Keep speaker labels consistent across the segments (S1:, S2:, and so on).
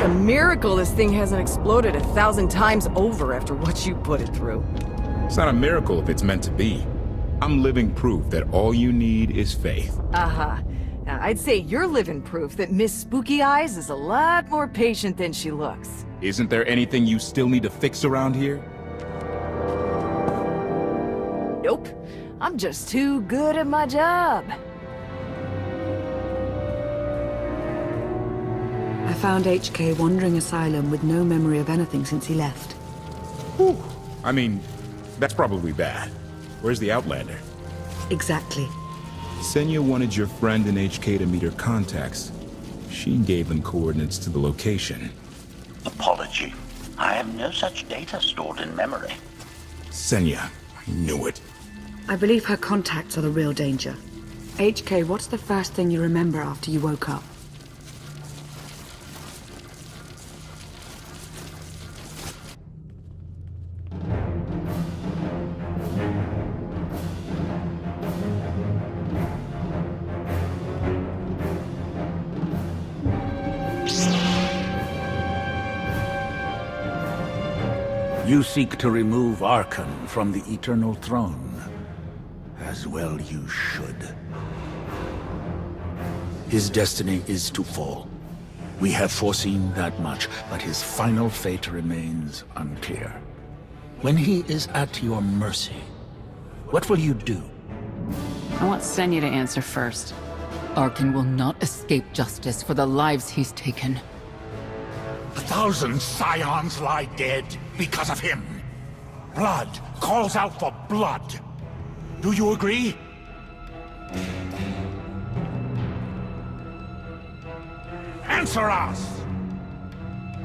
S1: a miracle this thing hasn't exploded 1,000 times over after what you put it through.
S2: It's not a miracle if it's meant to be. I'm living proof that all you need is faith.
S1: Aha. Now, I'd say you're living proof that Miss Spooky Eyes is a lot more patient than she looks.
S2: Isn't there anything you still need to fix around here?
S1: Nope. I'm just too good at my job.
S3: I found HK wandering asylum with no memory of anything since he left.
S2: Whew. I mean, that's probably bad. Where's the Outlander?
S3: Exactly.
S2: Senya wanted your friend in HK to meet her contacts. She gave them coordinates to the location.
S4: Apology. I have no such data stored in memory.
S2: Senya, I knew it.
S3: I believe her contacts are the real danger. HK, what's the first thing you remember after you woke up?
S5: You seek to remove Archon from the Eternal Throne. As well you should. His destiny is to fall. We have foreseen that much, but his final fate remains unclear. When he is at your mercy, what will you do?
S6: I want Senya to answer first. Archon will not escape justice for the lives he's taken.
S5: 1,000 scions lie dead because of him. Blood calls out for blood. Do you agree? Answer us!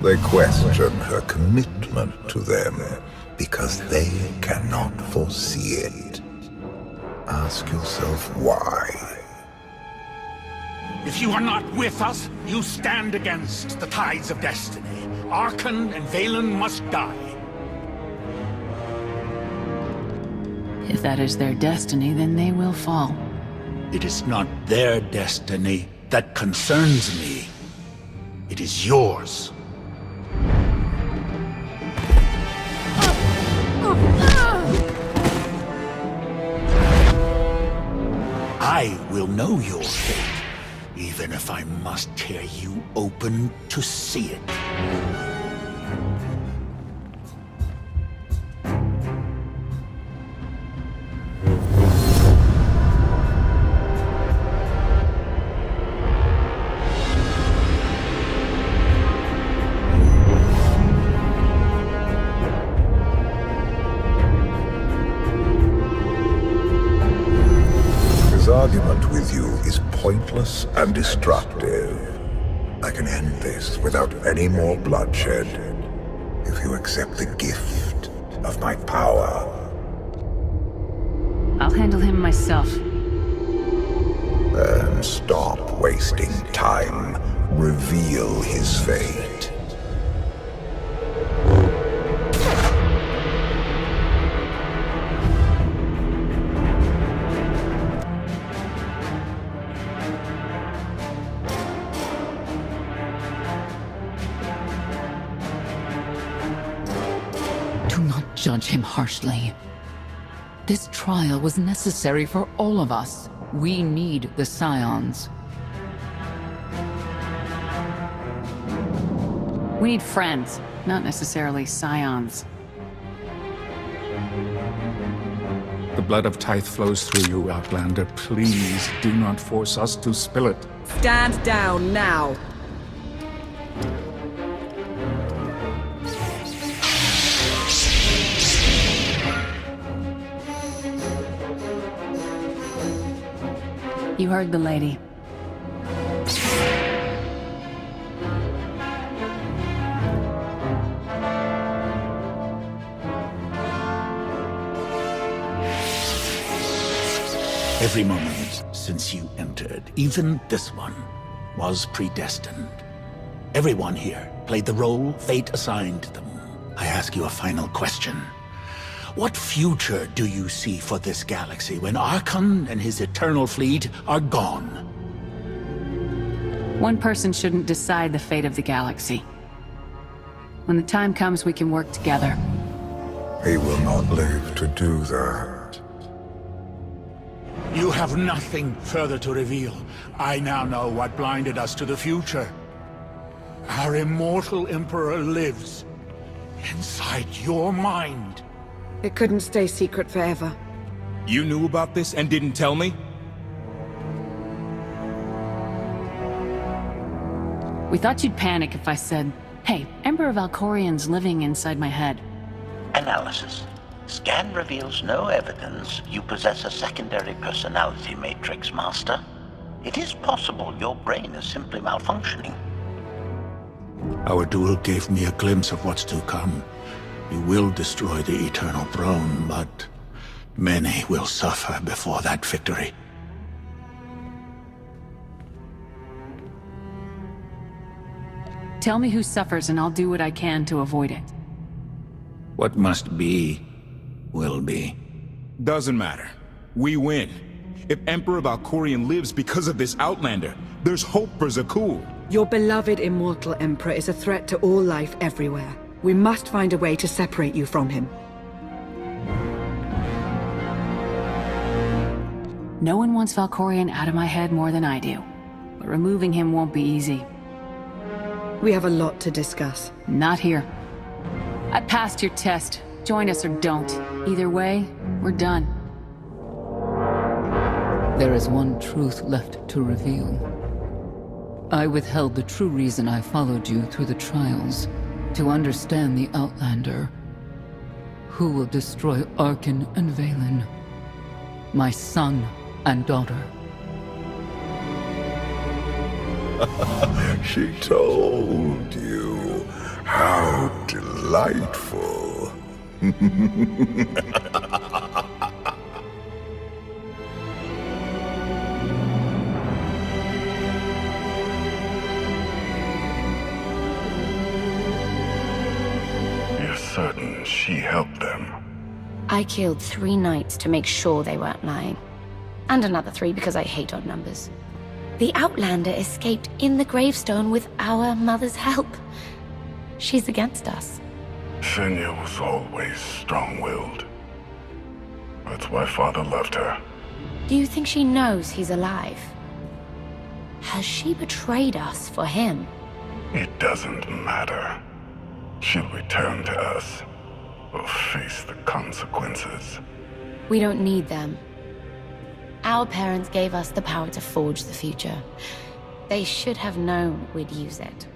S7: They question her commitment to them because they cannot foresee it. Ask yourself why.
S5: If you are not with us, you stand against the tides of destiny. Archon and Valen must die.
S6: If that is their destiny, then they will fall.
S5: It is not their destiny that concerns me. It is yours. I will know your fate. Even if I must tear you open to see it.
S7: His argument with you is pointless and destructive. I can end this without any more bloodshed if you accept the gift of my power.
S6: I'll handle him myself.
S7: Then stop wasting time. Reveal his fate.
S6: Judge him harshly. This trial was necessary for all of us. We need the Scions. We need friends, not necessarily Scions.
S5: The blood of Tithe flows through you, Outlander. Please do not force us to spill it.
S1: Stand down now.
S6: You heard the lady.
S5: Every moment since you entered, even this one, was predestined. Everyone here played the role fate assigned them. I ask you a final question. What future do you see for this galaxy when Archon and his eternal fleet are gone?
S6: One person shouldn't decide the fate of the galaxy.
S3: When the time comes, we can work together.
S7: He will not live to do that.
S5: You have nothing further to reveal. I now know what blinded us to the future. Our immortal Emperor lives inside your mind.
S3: It couldn't stay secret forever.
S2: You knew about this and didn't tell me?
S8: We thought you'd panic if I said, hey, Emperor Valkorian's living inside my head.
S4: Analysis. Scan reveals no evidence you possess a secondary personality matrix, Master. It is possible your brain is simply malfunctioning.
S5: Our duel gave me a glimpse of what's to come. You will destroy the Eternal Throne, but many will suffer before that victory.
S8: Tell me who suffers and I'll do what I can to avoid it.
S5: What must be, will be.
S2: Doesn't matter. We win. If Emperor Valkorian lives because of this Outlander, there's hope for Zakul.
S3: Your beloved immortal Emperor is a threat to all life everywhere. We must find a way to separate you from him.
S8: No one wants Valkorian out of my head more than I do. But removing him won't be easy.
S3: We have a lot to discuss.
S8: Not here. I passed your test. Join us or don't. Either way, we're done.
S6: There is one truth left to reveal. I withheld the true reason I followed you through the trials. To understand the Outlander. Who will destroy Arkan and Valen. My son and daughter.
S7: She told you. How delightful.
S9: You're certain she helped them?
S10: I killed 3 knights to make sure they weren't lying. And another 3 because I hate odd numbers. The Outlander escaped in the gravestone with our mother's help. She's against us.
S9: Senya was always strong-willed. That's why Father left her.
S10: Do you think she knows he's alive? Has she betrayed us for him?
S9: It doesn't matter. She'll return to us. We'll face the consequences.
S10: We don't need them. Our parents gave us the power to forge the future. They should have known we'd use it.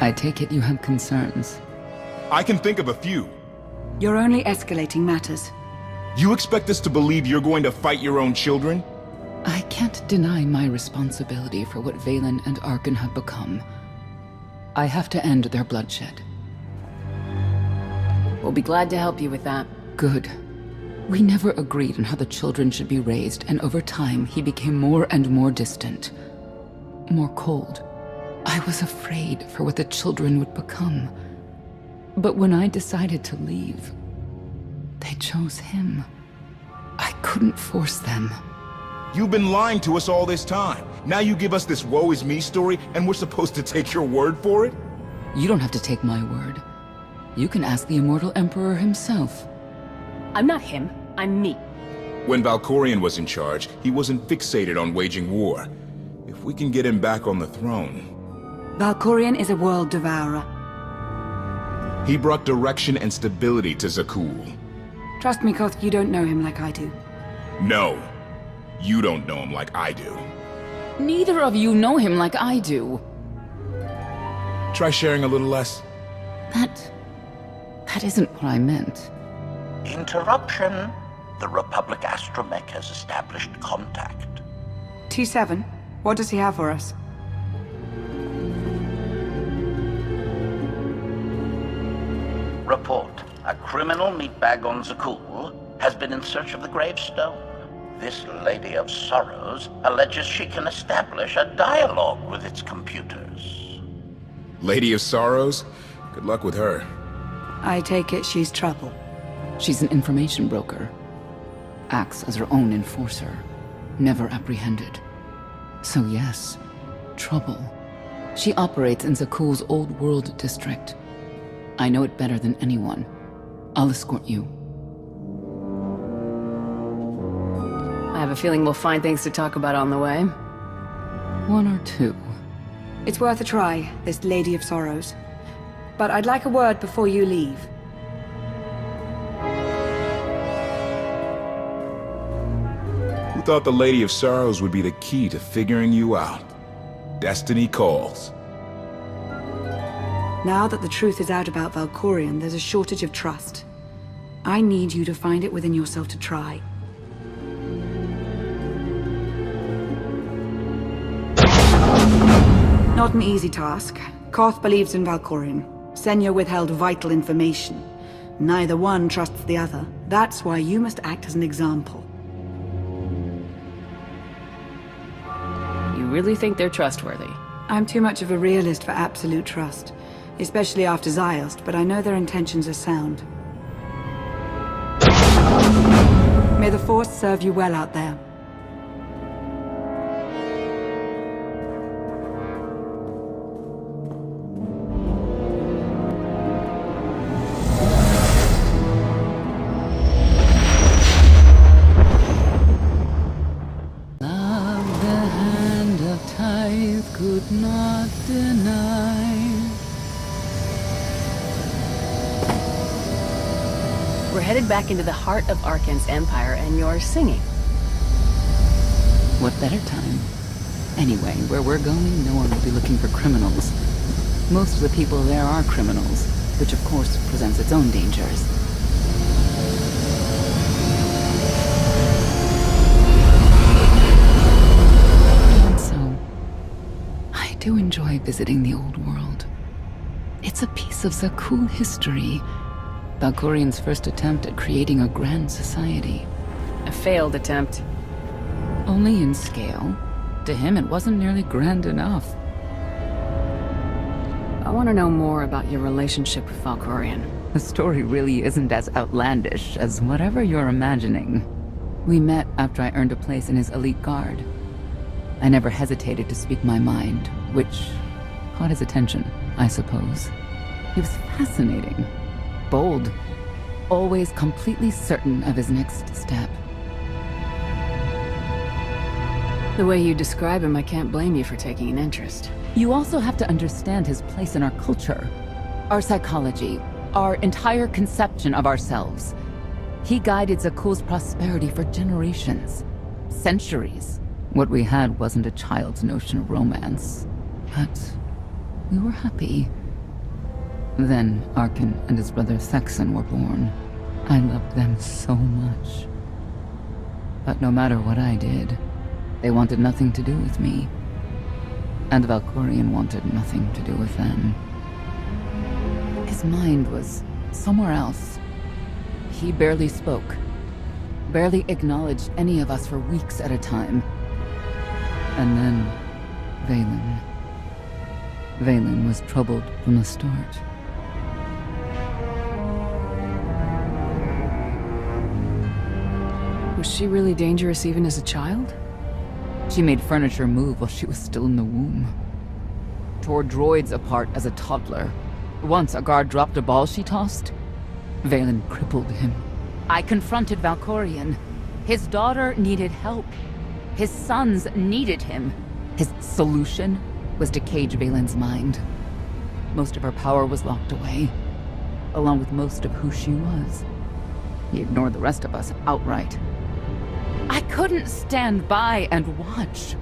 S6: I take it you have concerns.
S2: I can think of a few.
S3: You're only escalating matters.
S2: You expect us to believe you're going to fight your own children?
S6: I can't deny my responsibility for what Valen and Arkan have become. I have to end their bloodshed.
S8: We'll be glad to help you with that.
S6: Good. We never agreed on how the children should be raised, and over time he became more and more distant. More cold. I was afraid for what the children would become. But when I decided to leave, they chose him. I couldn't force them.
S2: You've been lying to us all this time. Now you give us this woe is me story, and we're supposed to take your word for it?
S6: You don't have to take my word. You can ask the Immortal Emperor himself.
S8: I'm not him, I'm me.
S2: When Valkorian was in charge, he wasn't fixated on waging war. If we can get him back on the throne...
S3: Valkorian is a world devourer.
S2: He brought direction and stability to Zakul.
S3: Trust me, Koth, you don't know him like I do.
S2: No. You don't know him like I do.
S6: Neither of you know him like I do.
S2: Try sharing a little less.
S6: That isn't what I meant.
S4: Interruption. The Republic astromech has established contact.
S3: T7, what does he have for us?
S4: Report. A criminal meatbag on Zakul has been in search of the gravestone. This Lady of Sorrows alleges she can establish a dialogue with its computers.
S2: Lady of Sorrows? Good luck with her.
S3: I take it she's trouble.
S6: She's an information broker. acts as her own enforcer, never apprehended. So yes, trouble. She operates in Zakuul's Old World district. I know it better than anyone. I'll escort you.
S8: I have a feeling we'll find things to talk about on the way.
S6: One or two.
S3: It's worth a try, this Lady of Sorrows. But I'd like a word before you leave.
S2: Who thought the Lady of Sorrows would be the key to figuring you out? Destiny calls.
S3: Now that the truth is out about Valkorion, there's a shortage of trust. I need you to find it within yourself to try. Not an easy task. Koth believes in Valkorion. Senya withheld vital information. Neither one trusts the other. That's why you must act as an example.
S8: You really think they're trustworthy?
S3: I'm too much of a realist for absolute trust. Especially after Ziost, but I know their intentions are sound. May the Force serve you well out there.
S8: Headed back into the heart of Arkan's empire, and you're singing.
S6: What better time? Anyway, where we're going, no one will be looking for criminals. Most of the people there are criminals, which of course presents its own dangers. And so, I do enjoy visiting the old world. It's a piece of Zakuul history. Valkorion's first attempt at creating a grand society.
S8: A failed attempt.
S6: Only in scale. To him, it wasn't nearly grand enough.
S8: I want to know more about your relationship with Valkorion.
S6: The story really isn't as outlandish as whatever you're imagining. We met after I earned a place in his elite guard. I never hesitated to speak my mind, which caught his attention, I suppose. He was fascinating. Bold. Always completely certain of his next step.
S8: The way you describe him, I can't blame you for taking an interest.
S6: You also have to understand his place in our culture, our psychology, our entire conception of ourselves. He guided Zakuul's prosperity for generations, centuries. What we had wasn't a child's notion of romance, but we were happy. Then Arkan and his brother Thexan were born. I loved them so much. But no matter what I did, they wanted nothing to do with me. And Valkorion wanted nothing to do with them. His mind was somewhere else. He barely spoke, barely acknowledged any of us for weeks at a time. And then, Vaylin. Vaylin was troubled from the start.
S8: Was she really dangerous even as a child?
S6: She made furniture move while she was still in the womb. Tore droids apart as a toddler. Once a guard dropped a ball she tossed. Vaylin crippled him. I confronted Valkorion. His daughter needed help. His sons needed him. His solution was to cage Vaylin's mind. Most of her power was locked away, along with most of who she was. He ignored the rest of us outright. I couldn't stand by and watch.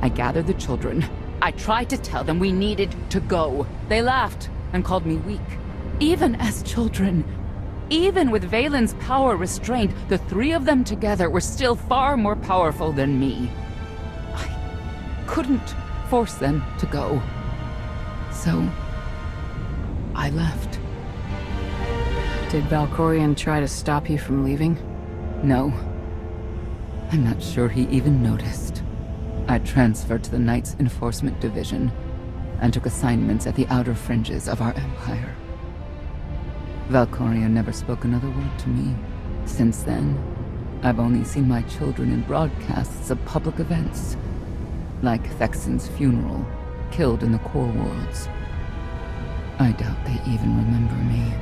S6: I gathered the children. I tried to tell them we needed to go. They laughed and called me weak. Even as children, even with Vaylin's power restrained, the three of them together were still far more powerful than me. I couldn't force them to go. So, I left.
S8: Did Valkorion try to stop you from leaving?
S6: No. I'm not sure he even noticed. I transferred to the Knights Enforcement Division and took assignments at the outer fringes of our empire. Valkorion never spoke another word to me. Since then, I've only seen my children in broadcasts of public events, like Thexen's funeral, killed in the core worlds. I doubt they even remember me.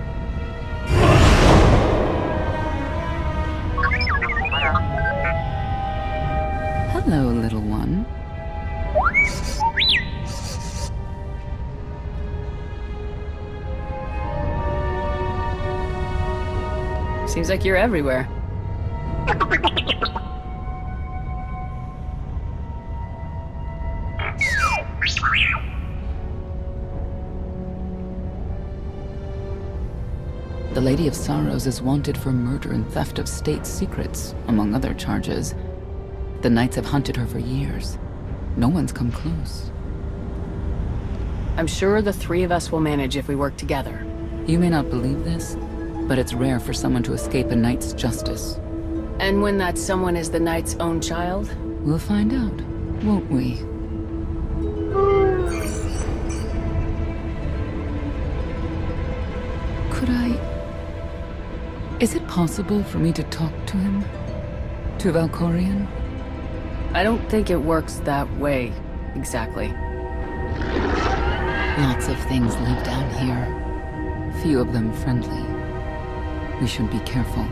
S6: Hello, little one.
S8: Seems like you're everywhere.
S6: The Lady of Sorrows is wanted for murder and theft of state secrets, among other charges. The Knights have hunted her for years. No one's come close.
S8: I'm sure the three of us will manage if we work together.
S6: You may not believe this, but it's rare for someone to escape a Knight's justice.
S8: And when that someone is the Knight's own child?
S6: We'll find out, won't we? Could I... Is it possible for me to talk to him? To Valkorion?
S8: I don't think it works that way, exactly.
S6: Lots of things live down here. Few of them friendly. We should be careful.